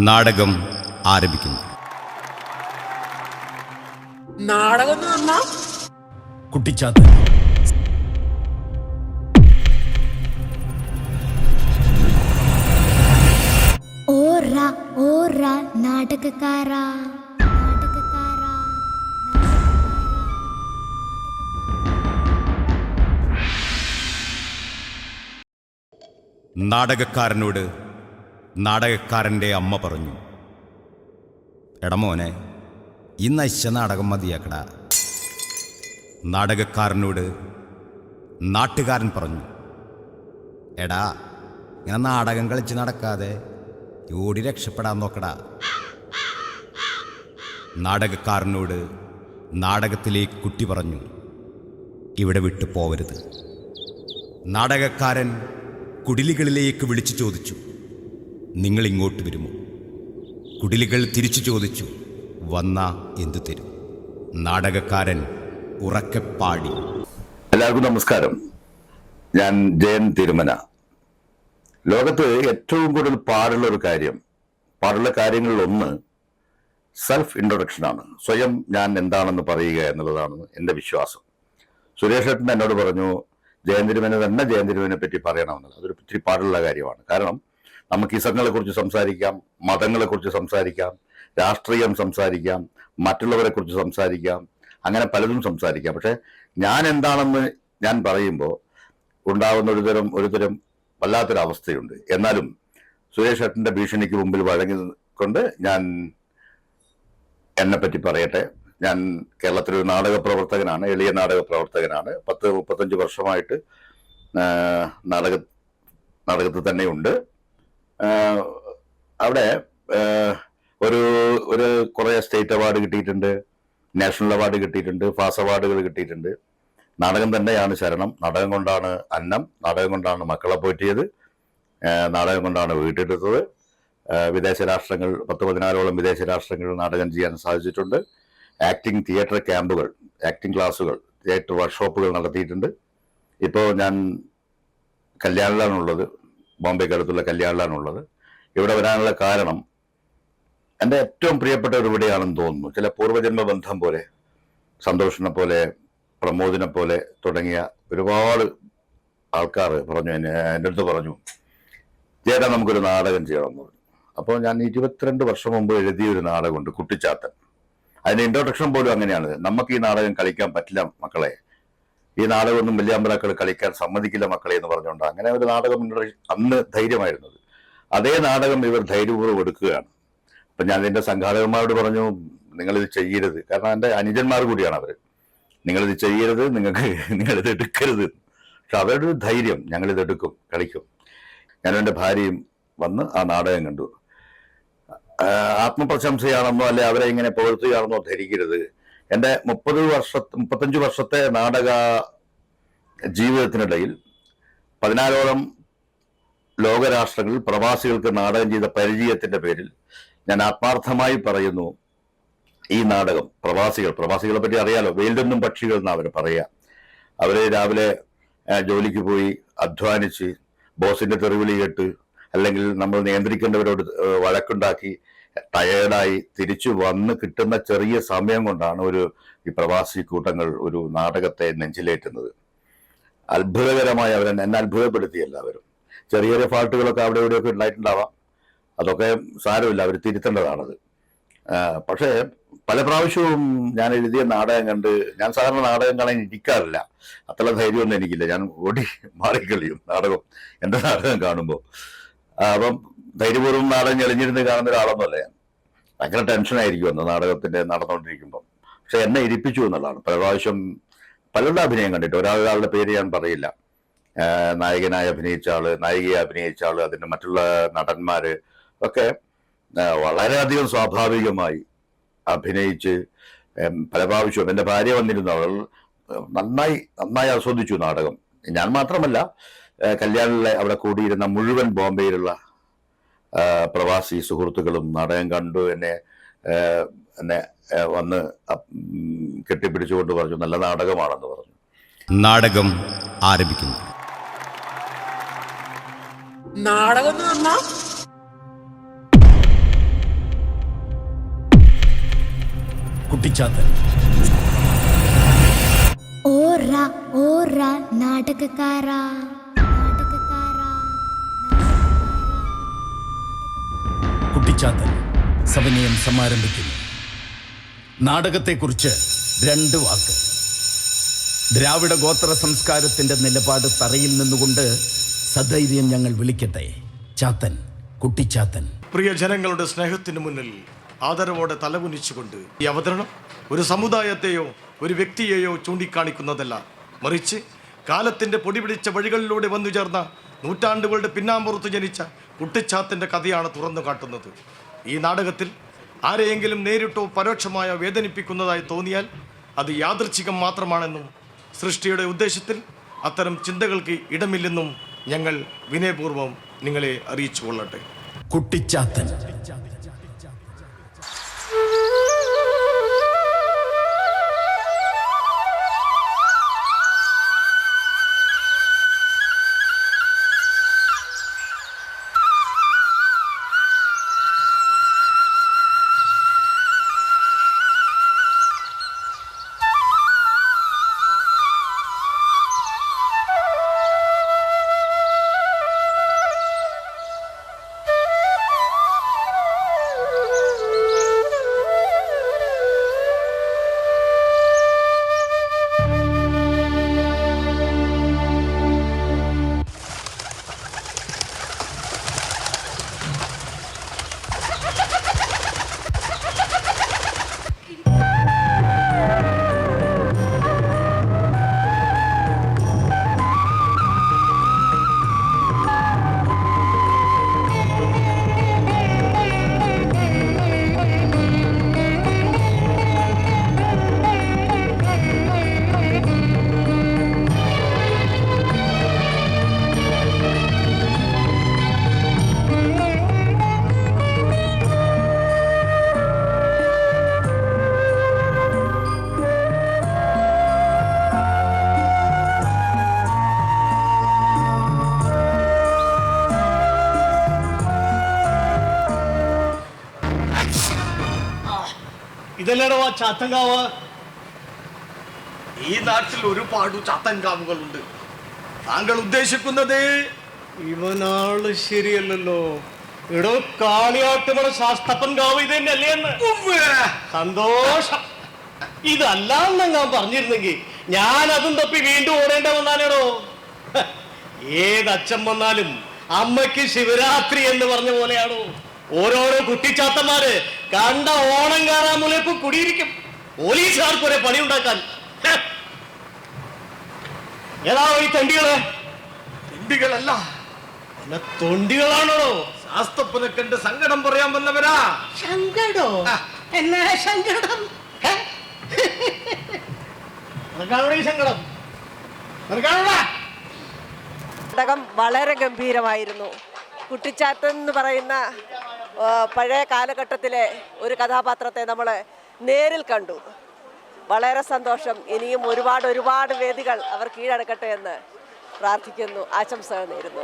നാടകം ആരംഭിക്കുന്നു. നാടകം കുട്ടിച്ചാത്തൻ. ഓറ ഓറ നാടകക്കാരാ നാടകക്കാരാ. നാടകക്കാരനോട് നാടകക്കാരൻ്റെ അമ്മ പറഞ്ഞു, എടമോനെ, ഇന്ന് അശ്ശ നാടകം മതിയാക്കടാ. നാടകക്കാരനോട് നാട്ടുകാരൻ പറഞ്ഞു, എടാ, ഇങ്ങനെ നാടകം കളിച്ച് നടക്കാതെ ഓടി രക്ഷപ്പെടാൻ നോക്കടാ. നാടകക്കാരനോട് നാടകത്തിലേക്ക് കുട്ടി പറഞ്ഞു, ഇവിടെ വിട്ടു പോവരുത്. നാടകക്കാരൻ കുടിലുകളിലേക്ക് വിളിച്ചു ചോദിച്ചു, നിങ്ങൾ ഇങ്ങോട്ട് വരുമോ? കുടിലുകൾ തിരിച്ചു ചോദിച്ചു, വന്നാ എന്തു തരും? നാടകക്കാരൻ ഉറക്കെ പാടി. എല്ലാവർക്കും നമസ്കാരം. ഞാൻ ജയൻ തിരുമന. ലോകത്ത് ഏറ്റവും കൂടുതൽ പാടുള്ള കാര്യങ്ങളിൽ ഒന്ന് സെൽഫ് ഇൻട്രൊഡക്ഷനാണ്. സ്വയം ഞാൻ എന്താണെന്ന് പറയുക എന്നുള്ളതാണ് എൻ്റെ വിശ്വാസം. സുരേഷ് ഏട്ടൻ എന്നോട് പറഞ്ഞു, ജയൻ തിരുമന തന്നെ ജയൻ തിരുമനെ പറ്റി പറയണമെന്നുള്ളത്. അതൊരു ഇത്തിരി പാടുള്ള കാര്യമാണ്. കാരണം നമുക്ക് ഇസങ്ങളെ കുറിച്ച് സംസാരിക്കാം, മതങ്ങളെ കുറിച്ച് സംസാരിക്കാം, രാഷ്ട്രീയം സംസാരിക്കാം, മറ്റുള്ളവരെ കുറിച്ച് സംസാരിക്കാം, അങ്ങനെ പലതും സംസാരിക്കാം. പക്ഷെ ഞാൻ എന്താണെന്ന് ഞാൻ പറയുമ്പോൾ ഉണ്ടാകുന്ന ഒരുതരം വല്ലാത്തൊരവസ്ഥയുണ്ട്. എന്നാലും സുരേഷ് ഏട്ടൻ്റെ ഭീഷണിക്ക് മുമ്പിൽ വഴങ്ങിക്കൊണ്ട് ഞാൻ എന്നെപ്പറ്റി പറയട്ടെ. ഞാൻ കേരളത്തിലൊരു നാടക പ്രവർത്തകനാണ്, എളിയ നാടക പ്രവർത്തകനാണ്. 30-35 വർഷമായിട്ട് നാടകത്തിൽ തന്നെയുണ്ട്. അവിടെ ഒരു കുറേ സ്റ്റേറ്റ് അവാർഡ് കിട്ടിയിട്ടുണ്ട്, നാഷണൽ അവാർഡ് കിട്ടിയിട്ടുണ്ട്, ഫാസ് അവാർഡുകൾ കിട്ടിയിട്ടുണ്ട്. നാടകം തന്നെയാണ് ശരണം. നാടകം കൊണ്ടാണ് അന്നം, നാടകം കൊണ്ടാണ് മക്കളെ പോറ്റിയത്, നാടകം കൊണ്ടാണ് വീട്ടെടുത്തത്. വിദേശ രാഷ്ട്രങ്ങൾ 10-14ഓളം വിദേശ രാഷ്ട്രങ്ങളിൽ നാടകം ചെയ്യാൻ സാധിച്ചിട്ടുണ്ട്. ആക്ടിംഗ് തിയേറ്റർ ക്യാമ്പുകൾ, ആക്ടിംഗ് ക്ലാസ്സുകൾ, തിയേറ്റർ വർക്ക്ഷോപ്പുകൾ നടത്തിയിട്ടുണ്ട്. ഇപ്പോൾ ഞാൻ കല്യാണിലാണുള്ളത്, ബോംബെക്ക് അടുത്തുള്ള കല്യാണിലാണുള്ളത്. ഇവിടെ വരാനുള്ള കാരണം എൻ്റെ ഏറ്റവും പ്രിയപ്പെട്ട ഒരു ഇവിടെയാണെന്ന് തോന്നുന്നു. ചില പൂർവ്വജന്മ ബന്ധം പോലെ, സന്തോഷിനെ പോലെ, പ്രമോദിനെ പോലെ തുടങ്ങിയ ഒരുപാട് ആൾക്കാർ പറഞ്ഞു, എൻ്റെ അടുത്ത് പറഞ്ഞു, ചേട്ടാ നമുക്കൊരു നാടകം ചെയ്യണമെന്ന് പറഞ്ഞു. അപ്പോൾ ഞാൻ 22 വർഷം മുമ്പ് എഴുതിയൊരു നാടകമുണ്ട്, കുട്ടിച്ചാത്തൻ. അതിൻ്റെ ഇൻട്രൊഡക്ഷൻ പോലും അങ്ങനെയാണ്. നമുക്ക് ഈ നാടകം കളിക്കാൻ പറ്റില്ല മക്കളെ, ഈ നാടകമൊന്നും വലിയമ്പലക്കൾ കളിക്കാൻ സമ്മതിക്കില്ല മക്കളെ എന്ന് പറഞ്ഞുകൊണ്ട് അങ്ങനെ ഒരു നാടകം അന്ന് ധൈര്യമായിരുന്നത്. അതേ നാടകം ഇവർ ധൈര്യപൂർവ്വം എടുക്കുകയാണ്. അപ്പം ഞാൻ എൻ്റെ സംഘാടകന്മാരോട് പറഞ്ഞു, നിങ്ങളിത് ചെയ്യരുത്. കാരണം എൻ്റെ അനുജന്മാർ കൂടിയാണ് അവർ. നിങ്ങളിത് ചെയ്യരുത്, നിങ്ങളിത് എടുക്കരുത്. പക്ഷെ അവരുടെ ഒരു ധൈര്യം, ഞങ്ങളിത് എടുക്കും, കളിക്കും. ഞാനും എൻ്റെ ഭാര്യയും വന്ന് ആ നാടകം കണ്ടു. ആത്മപ്രശംസയാണെന്നോ അല്ലെ അവരെ ഇങ്ങനെ പുകഴ്ത്തുകയാണെന്നോ ധരിക്കരുത്. എൻ്റെ 35 വർഷത്തെ നാടക ജീവിതത്തിനിടയിൽ 14ഓളം ലോകരാഷ്ട്രങ്ങളിൽ പ്രവാസികൾക്ക് നാടകം ചെയ്ത പരിചയത്തിന്റെ പേരിൽ ഞാൻ ആത്മാർത്ഥമായി പറയുന്നു, ഈ നാടകം പ്രവാസികളെ പറ്റി അറിയാലോ, വെയിലൊന്നും പക്ഷികൾ എന്നാ അവർ പറയുക. അവര് രാവിലെ ജോലിക്ക് പോയി അധ്വാനിച്ച് ബോസിന്റെ തെറിവിളി കേട്ട് അല്ലെങ്കിൽ നമ്മൾ നിയന്ത്രിക്കേണ്ടവരോട് വഴക്കുണ്ടാക്കി ടയേർഡായി തിരിച്ചു വന്ന് കിട്ടുന്ന ചെറിയ സമയം കൊണ്ടാണ് ഈ പ്രവാസി കൂട്ടങ്ങൾ ഒരു നാടകത്തെ നെഞ്ചിലേറ്റുന്നത്. അത്ഭുതകരമായി എന്നെ അത്ഭുതപ്പെടുത്തി എല്ലാവരും. ചെറിയ ചെറിയ ഫാൾട്ടുകളൊക്കെ അവിടെ ഇവിടെയൊക്കെ ഉണ്ടായിട്ടുണ്ടാവാം, അതൊക്കെ സാരമില്ല, അവർ തിരുത്തേണ്ടതാണത്. പക്ഷേ പല പ്രാവശ്യവും ഞാൻ എഴുതിയ നാടകം കണ്ട്, ഞാൻ സാധാരണ നാടകം കാണാൻ ഇരിക്കാറില്ല, അത്ര ധൈര്യമൊന്നും എനിക്കില്ല, ഞാൻ ഓടി മാറിക്കളിയും നാടകം എൻ്റെ നാടകം കാണുമ്പോൾ. അപ്പം ധൈര്യപൂർവ്വം നാടകം എളിഞ്ഞിരുന്ന് കാണുന്ന ഒരാളൊന്നുമല്ല ഞാൻ. ഭയങ്കര ടെൻഷനായിരിക്കും അന്ന് നാടകത്തിൻ്റെ നടന്നുകൊണ്ടിരിക്കുമ്പം. പക്ഷെ എന്നെ ഇരിപ്പിച്ചു എന്നുള്ളതാണ്. പല പ്രാവശ്യം പലരുടെ അഭിനയം കണ്ടിട്ട്, ഒരാളുടെ പേര് ഞാൻ പറയില്ല, നായകനായി അഭിനയിച്ച ആള്, നായികയെ അഭിനയിച്ച ആള്, അതിൻ്റെ മറ്റുള്ള നടന്മാര് ഒക്കെ വളരെയധികം സ്വാഭാവികമായി അഭിനയിച്ച് പല പ്രാവശ്യവും. എൻ്റെ ഭാര്യ വന്നിരുന്നു, അവൾ നന്നായി ആസ്വദിച്ചു നാടകം. ഞാൻ മാത്രമല്ല, കല്യാണിലെ അവിടെ കൂടിയിരുന്ന മുഴുവൻ ബോംബെയിലുള്ള പ്രവാസി സുഹൃത്തുക്കളും നാടകം കണ്ടു എന്നെ വന്ന് കെട്ടിപ്പിടിച്ചുകൊണ്ട് പറഞ്ഞു, നല്ല നാടകമാണെന്ന് പറഞ്ഞു. നാടകം ആരംഭിക്കുന്നു. നാടകം കുട്ടിച്ചാത്തൻ. ഓറ ഓറ നാടകക്കാരാ നാടകക്കാരാ കുട്ടിച്ചാത്തൻ സവിനയം സമാരംഭിക്കുന്നു. നാടകത്തെക്കുറിച്ച് 2 വാക്ക്. ദ്രാവിഡ ഗോത്ര സംസ്കാരത്തിന്റെ നിലപാട് തറയിൽ നിന്നുകൊണ്ട് സധൈര്യം ഞങ്ങൾ വിളിക്കട്ടെ. ചാത്തൻ, കുട്ടിച്ചാത്തൻ. പ്രിയ ജനങ്ങളുടെ സ്നേഹത്തിന് മുന്നിൽ ആദരവോടെ തലകുനിച്ചുകൊണ്ട് ഈ അവതരണം ഒരു സമുദായത്തെയോ ഒരു വ്യക്തിയെയോ ചൂണ്ടിക്കാണിക്കുന്നതല്ല, മറിച്ച് കാലത്തിന്റെ പൊടിപിടിച്ച വഴികളിലൂടെ വന്നു ചേർന്ന നൂറ്റാണ്ടുകളുടെ പിന്നാമ്പുറത്ത് ജനിച്ച കുട്ടിച്ചാത്തന്റെ കഥയാണ് തുറന്നു കാട്ടുന്നത്. ഈ നാടകത്തിൽ ആരെയെങ്കിലും നേരിട്ടോ പരോക്ഷമായോ വേദനിപ്പിക്കുന്നതായി തോന്നിയാൽ അത് യാദൃച്ഛികം മാത്രമാണെന്നും സൃഷ്ടിയുടെ ഉദ്ദേശത്തിൽ അത്തരം ചിന്തകൾക്ക് ഇടമില്ലെന്നും ഞങ്ങൾ വിനയപൂർവ്വം നിങ്ങളെ അറിയിച്ചു കൊള്ളട്ടെ. കുട്ടിച്ചാത്തൻ. ഇതല്ലടോ ചാത്തങ്കാവ്. ഈ നാട്ടിൽ ഒരുപാട് ചാത്തങ്കാവുകളുണ്ട്. താങ്കൾ ഉദ്ദേശിക്കുന്നത് ഇവനാള് ശരിയല്ലല്ലോ. എടോ കാളിയാട്ടുമുള്ള ശാസ്തപ്പൻകാവ് ഇത് തന്നെയല്ലേ എന്ന്. സന്തോഷം. ഇതല്ലാന്ന് ഞാൻ പറഞ്ഞിരുന്നെങ്കിൽ ഞാൻ അതും തപ്പി വീണ്ടും ഓടേണ്ട വന്നാലേടോ. ഏതച്ഛൻ വന്നാലും അമ്മയ്ക്ക് ശിവരാത്രി എന്ന് പറഞ്ഞ പോലെയാണോ ഓരോരോ കുട്ടിച്ചാത്തന്മാര് കണ്ട ഓണം കയറാൻ മുലപ്പ് കുടിയിരിക്കും. പോലീസുകാർക്ക് ഒരേ പണിയുണ്ടാക്കാൻ. ഏതാ ഈ തെണ്ടികള്? തെണ്ടികളല്ല, തൊണ്ടികളാണോ? ശാസ്ത്രപ്പനെ കണ്ട് സങ്കടം പറയാൻ വന്നവരാ. സങ്കടോ? എന്നാ സങ്കടം? സങ്കടം നാടകം വളരെ ഗംഭീരമായിരുന്നു. കുട്ടിച്ചാത്തൻ എന്ന് പറയുന്ന പഴയ കാലഘട്ടത്തിലെ ഒരു കഥാപാത്രത്തെ നമ്മൾ നേരിൽ കണ്ടു. വളരെ സന്തോഷം. ഇനിയും ഒരുപാട് വേദികൾ അവർ കീഴടക്കട്ടെ എന്ന് പ്രാർത്ഥിക്കുന്നു, ആശംസകൾ നേരുന്നു.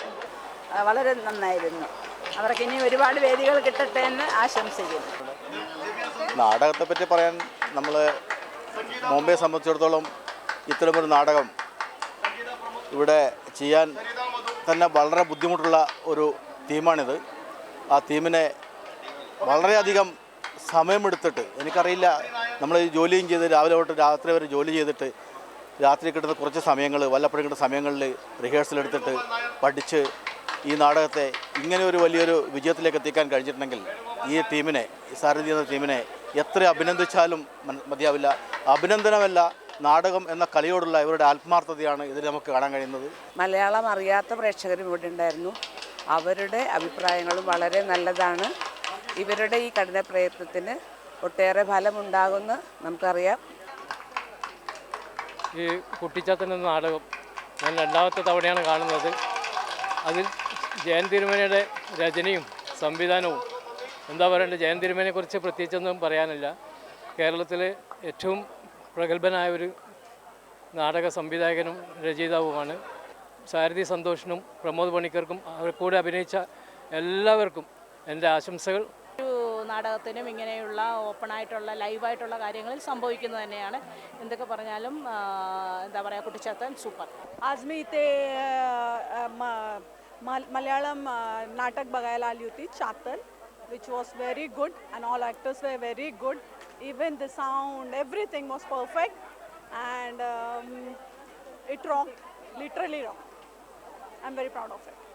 വളരെ നന്നായിരുന്നു. അവർക്ക് ഇനി ഒരുപാട് വേദികൾ കിട്ടട്ടെ എന്ന് ആശംസിക്കുന്നു. നാടകത്തെ പറ്റി പറയാൻ നമ്മൾ ബോംബെയെ സംബന്ധിച്ചിടത്തോളം ഇത്തരമൊരു നാടകം ഇവിടെ ചെയ്യാൻ തന്നെ വളരെ ബുദ്ധിമുട്ടുള്ള ഒരു തീമാണിത്. ആ തീമിനെ വളരെയധികം സമയമെടുത്തിട്ട്, എനിക്കറിയില്ല, നമ്മൾ ജോലിയും ചെയ്ത് രാവിലെ തൊട്ട് രാത്രി വരെ ജോലി ചെയ്തിട്ട് രാത്രി കിട്ടുന്ന കുറച്ച് സമയങ്ങൾ, വല്ലപ്പോഴും കിട്ടുന്ന സമയങ്ങളിൽ റിഹേഴ്സൽ എടുത്തിട്ട് പഠിച്ച് ഈ നാടകത്തെ ഇങ്ങനെ ഒരു വലിയൊരു വിജയത്തിലേക്ക് എത്തിക്കാൻ കഴിഞ്ഞിട്ടുണ്ടെങ്കിൽ ഈ ടീമിനെ, ഈ സാരഥി എന്ന ടീമിനെ എത്ര അഭിനന്ദിച്ചാലും മതിയാവില്ല. അഭിനന്ദനമല്ല, നാടകം എന്ന കലയോടുള്ള ഇവരുടെ ആത്മാർത്ഥതയാണ് ഇതിൽ നമുക്ക് കാണാൻ കഴിയുന്നത്. മലയാളം അറിയാത്ത പ്രേക്ഷകരും ഇവിടെ ഉണ്ടായിരുന്നു. അവരുടെ അഭിപ്രായങ്ങളും വളരെ നല്ലതാണ്. ഇവരുടെ ഈ കഠിന പ്രയത്നത്തിന് ഒട്ടേറെ ഫലമുണ്ടാകുമെന്ന് നമുക്കറിയാം. ഈ കുട്ടിച്ചാത്തൻ എന്ന നാടകം ഞാൻ 2ാമത്തെ തവണയാണ് കാണുന്നത്. അതിൽ ജയൻ തിരുമേനയുടെ രചനയും സംവിധാനവും, എന്താ പറയേണ്ടത്, ജയൻ തിരുമേനെക്കുറിച്ച് പ്രത്യേകിച്ചൊന്നും പറയാനില്ല. കേരളത്തിലെ ഏറ്റവും പ്രഗത്ഭനായ ഒരു നാടക സംവിധായകനും രചയിതാവുമാണ്. സാരഥി സന്തോഷിനും പ്രമോദ് പണിക്കർക്കും അവർ കൂടെ അഭിനയിച്ച എല്ലാവർക്കും എൻ്റെ ആശംസകൾ. ഒരു നാടകത്തിനും ഇങ്ങനെയുള്ള ഓപ്പണായിട്ടുള്ള ലൈവായിട്ടുള്ള കാര്യങ്ങളിൽ സംഭവിക്കുന്നത് തന്നെയാണ്. എന്തൊക്കെ പറഞ്ഞാലും എന്താ പറയുക, കുട്ടിച്ചാത്തൻ സൂപ്പർ. आज मी इथे मल्याळम नाटक बघायला आली होती, Chathan, which was very good and all actors were very good. Even the sound, everything was perfect and it rocked, literally rocked. I'm very proud of it.